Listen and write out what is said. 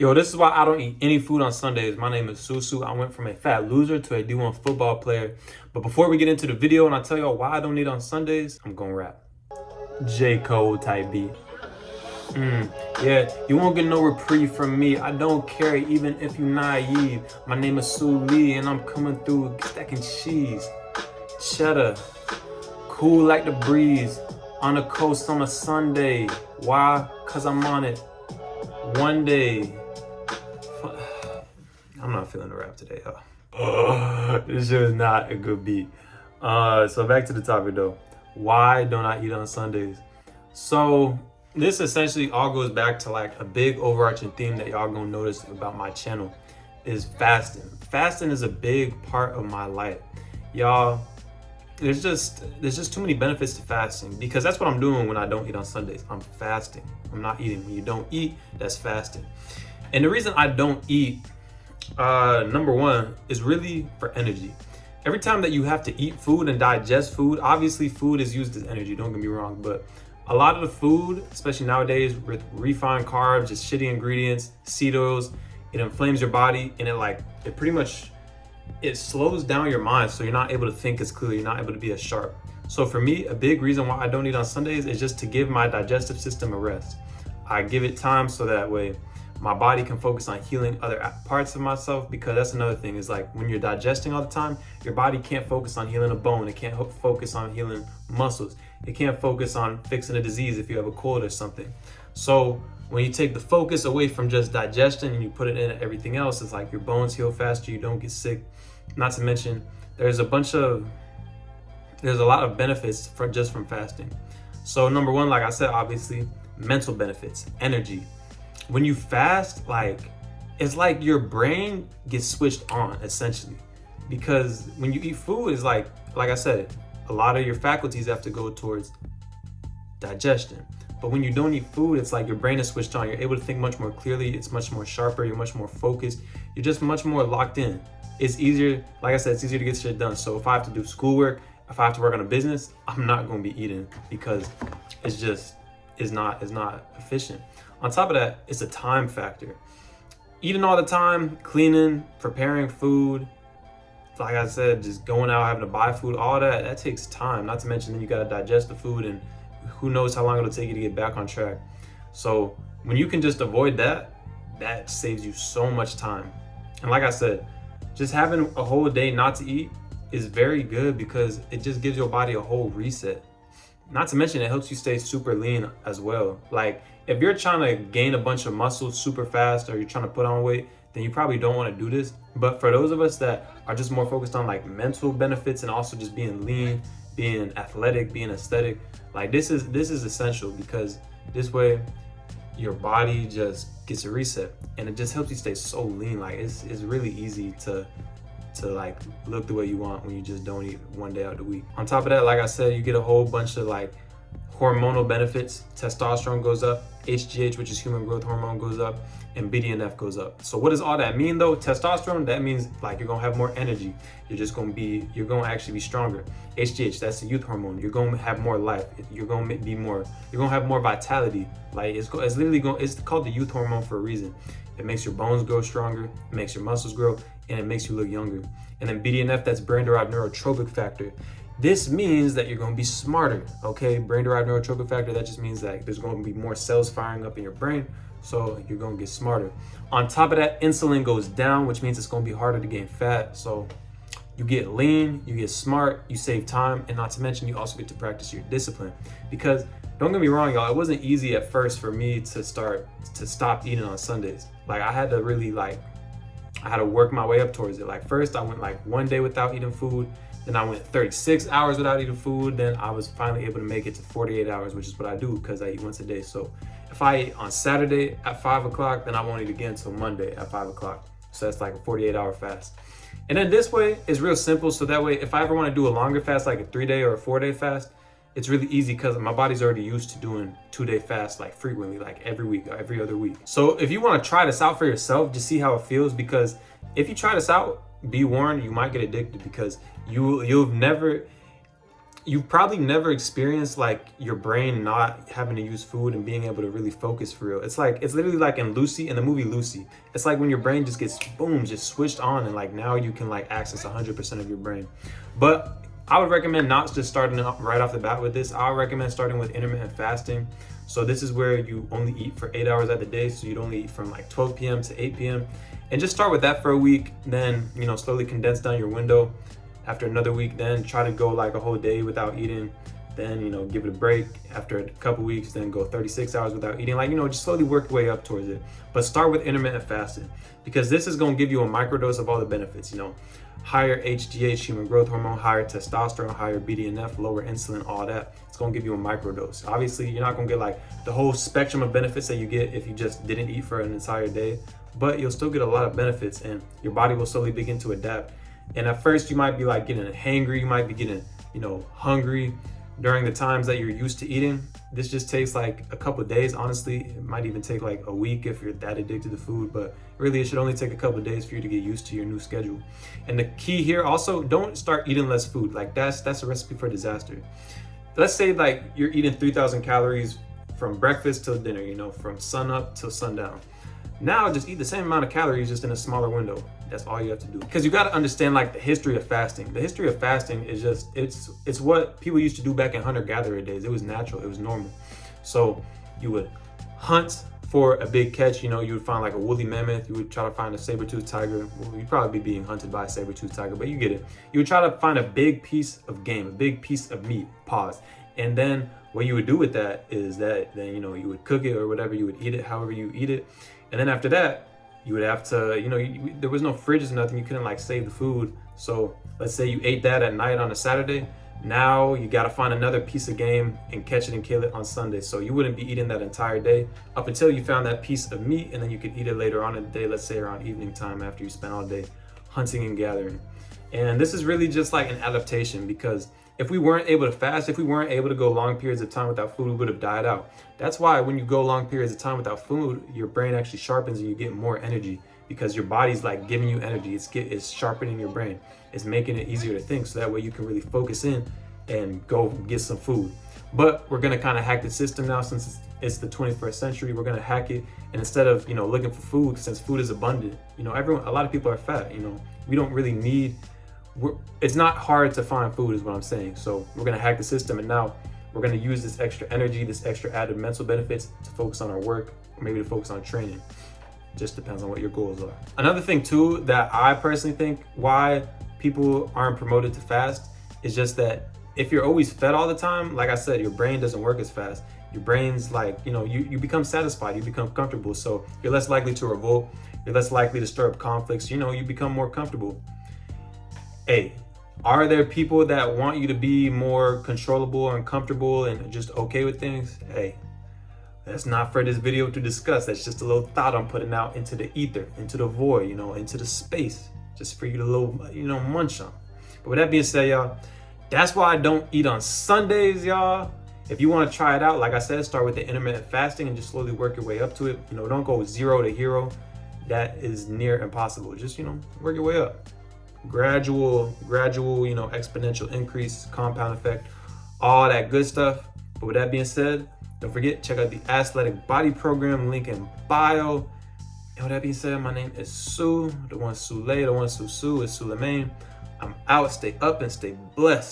Yo, this is why I don't eat any food on Sundays. My name is Susu. I went from a fat loser to a D1 football player. But before we get into the video and I tell y'all why I don't eat on Sundays, I'm gonna rap. J. Cole type beat. Yeah, you won't get no reprieve from me. I don't care even if you naive. My name is Sue Lee and I'm coming through stacking cheese. Cheddar, cool like the breeze. On the coast on a Sunday. Why? Cause I'm on it. One day. I'm not feeling the rap today, huh? This shit is not a good beat. So back to the topic though. Why don't I eat on Sundays? So this essentially all goes back to like a big overarching theme that y'all gonna notice about my channel is fasting. Fasting is a big part of my life. Y'all, there's just too many benefits to fasting because that's what I'm doing when I don't eat on Sundays. I'm fasting. I'm not eating. When you don't eat, that's fasting. And the reason I don't eat, number one, is really for energy. Every time that you have to eat food and digest food, obviously food is used as energy, don't get me wrong, but a lot of the food, especially nowadays with refined carbs, just shitty ingredients, seed oils, it inflames your body and it pretty much, it slows down your mind so you're not able to think as clearly, you're not able to be as sharp. So for me, a big reason why I don't eat on Sundays is just to give my digestive system a rest. I give it time so that way my body can focus on healing other parts of myself, because that's another thing is like when you're digesting all the time, your body can't focus on healing a bone. It can't focus on healing muscles. It can't focus on fixing a disease if you have a cold or something. So when you take the focus away from just digestion and you put it in everything else, it's like your bones heal faster, you don't get sick. Not to mention, there's a lot of benefits from fasting. So number one, like I said, obviously, mental benefits, energy. When you fast, it's like your brain gets switched on essentially, because when you eat food, it's like I said, a lot of your faculties have to go towards digestion. But when you don't eat food, it's like your brain is switched on. You're able to think much more clearly. It's much more sharper. You're much more focused. You're just much more locked in. It's easier, like I said, it's easier to get shit done. So if I have to do schoolwork, if I have to work on a business, I'm not going to be eating because it's not efficient. On top of that, it's a time factor. Eating all the time, cleaning, preparing food, like I said, just going out, having to buy food, all that takes time. Not to mention then you got to digest the food and who knows how long it'll take you to get back on track. So when you can just avoid that, that saves you so much time. And like I said, just having a whole day not to eat is very good because it just gives your body a whole reset. Not to mention it helps you stay super lean as well. Like if you're trying to gain a bunch of muscle super fast or you're trying to put on weight, then you probably don't want to do this. But for those of us that are just more focused on like mental benefits and also just being lean, being athletic, being aesthetic, like this is essential because this way your body just gets a reset and it just helps you stay so lean. Like it's really easy to like look the way you want when you just don't eat one day out of the week. On top of that, like I said, you get a whole bunch of like hormonal benefits. Testosterone goes up, HGH, which is human growth hormone, goes up, and BDNF goes up. So what does all that mean though? Testosterone, that means like you're gonna have more energy. You're gonna actually be stronger. HGH, that's the youth hormone. You're gonna have more life. You're gonna have more vitality. Like it's called the youth hormone for a reason. It makes your bones grow stronger, it makes your muscles grow, and it makes you look younger. And then BDNF, that's brain-derived neurotrophic factor. This means that you're going to be smarter, okay? Brain-derived neurotrophic factor, that just means that there's going to be more cells firing up in your brain, so you're going to get smarter. On top of that, insulin goes down, which means it's going to be harder to gain fat. So you get lean, you get smart, you save time, and not to mention, you also get to practice your discipline. Because don't get me wrong, y'all, it wasn't easy at first for me to stop eating on Sundays. Like I had to really I had to work my way up towards it. Like first I went like one day without eating food, then I went 36 hours without eating food, then I was finally able to make it to 48 hours, which is what I do because I eat once a day. So if I eat on Saturday at 5 o'clock, then I won't eat again until Monday at 5 o'clock. So that's like a 48-hour fast. And then this way is real simple. So that way, if I ever want to do a longer fast, like a 3-day or a 4-day fast, it's really easy because my body's already used to doing 2-day fasts like frequently, like every week or every other week. So if you want to try this out for yourself, just see how it feels, because if you try this out, be warned, you might get addicted because you'll never you've probably never experienced like your brain not having to use food and being able to really focus for real. It's literally like in Lucy, in the movie Lucy. It's like when your brain just gets boom, just switched on, and like now you can like access 100% of your brain. But I would recommend not just starting right off the bat with this. I would recommend starting with intermittent fasting. So this is where you only eat for 8 hours at the day. So you'd only eat from like 12 p.m. to 8 p.m. And just start with that for a week. Then, slowly condense down your window. After another week, then try to go like a whole day without eating. Then, give it a break. After a couple weeks, then go 36 hours without eating. Like, just slowly work your way up towards it. But start with intermittent fasting, because this is going to give you a microdose of all the benefits, higher HGH, human growth hormone, higher testosterone, higher BDNF, lower insulin, all that. It's going to give you a microdose. Obviously, you're not going to get like the whole spectrum of benefits that you get if you just didn't eat for an entire day, but you'll still get a lot of benefits, and your body will slowly begin to adapt. And at first you might be like getting hangry, you might be getting, hungry during the times that you're used to eating. This just takes like a couple of days. Honestly, it might even take like a week if you're that addicted to food, but really it should only take a couple of days for you to get used to your new schedule. And the key here also, don't start eating less food. Like that's a recipe for disaster. Let's say like you're eating 3,000 calories from breakfast till dinner, from sun up till sundown. Now just eat the same amount of calories, just in a smaller window. That's all you have to do. Because you got to understand like the history of fasting. The history of fasting is just, it's what people used to do back in hunter-gatherer days. It was natural, it was normal. So you would hunt for a big catch, you would find like a woolly mammoth, you would try to find a saber-toothed tiger. Well, you'd probably be being hunted by a saber-toothed tiger, but you get it. You would try to find a big piece of game, a big piece of meat, pause. And then what you would do with that is that then, you would cook it or whatever, you would eat it however you eat it. And then after that, you would have to, there was no fridges or nothing. You couldn't like save the food. So let's say you ate that at night on a Saturday. Now you got to find another piece of game and catch it and kill it on Sunday. So you wouldn't be eating that entire day up until you found that piece of meat, and then you could eat it later on in the day, let's say around evening time after you spent all day hunting and gathering. And this is really just like an adaptation, because if we weren't able to fast, if we weren't able to go long periods of time without food, we would have died out. That's why when you go long periods of time without food, your brain actually sharpens and you get more energy, because your body's like giving you energy. It's sharpening your brain. It's making it easier to think, so that way you can really focus in and go get some food. But we're gonna kind of hack the system now, since it's the 21st century. We're gonna hack it, and instead of looking for food, since food is abundant, a lot of people are fat. We don't really need. It's not hard to find food is what I'm saying. So we're gonna hack the system, and now we're gonna use this extra energy, this extra added mental benefits to focus on our work, or maybe to focus on training. Just depends on what your goals are. Another thing too that I personally think why people aren't promoted to fast is just that if you're always fed all the time, like I said, your brain doesn't work as fast. Your brain's like, you become satisfied, you become comfortable. So you're less likely to revolt, you're less likely to stir up conflicts, you become more comfortable. Hey, are there people that want you to be more controllable and comfortable and just okay with things? Hey, that's not for this video to discuss. That's just a little thought I'm putting out into the ether, into the void, into the space, just for you to munch on. But with that being said, y'all, that's why I don't eat on Sundays, y'all. If you want to try it out, like I said, start with the intermittent fasting and just slowly work your way up to it. Don't go 0 to hero. That is near impossible. Just, work your way up. Gradual, exponential increase, compound effect, all that good stuff. But with that being said, don't forget, check out the Athletic Body Program, link in bio. And with that being said, my name is Sue, the one Sule, the one Sue is Suleiman. I'm out, stay up and stay blessed.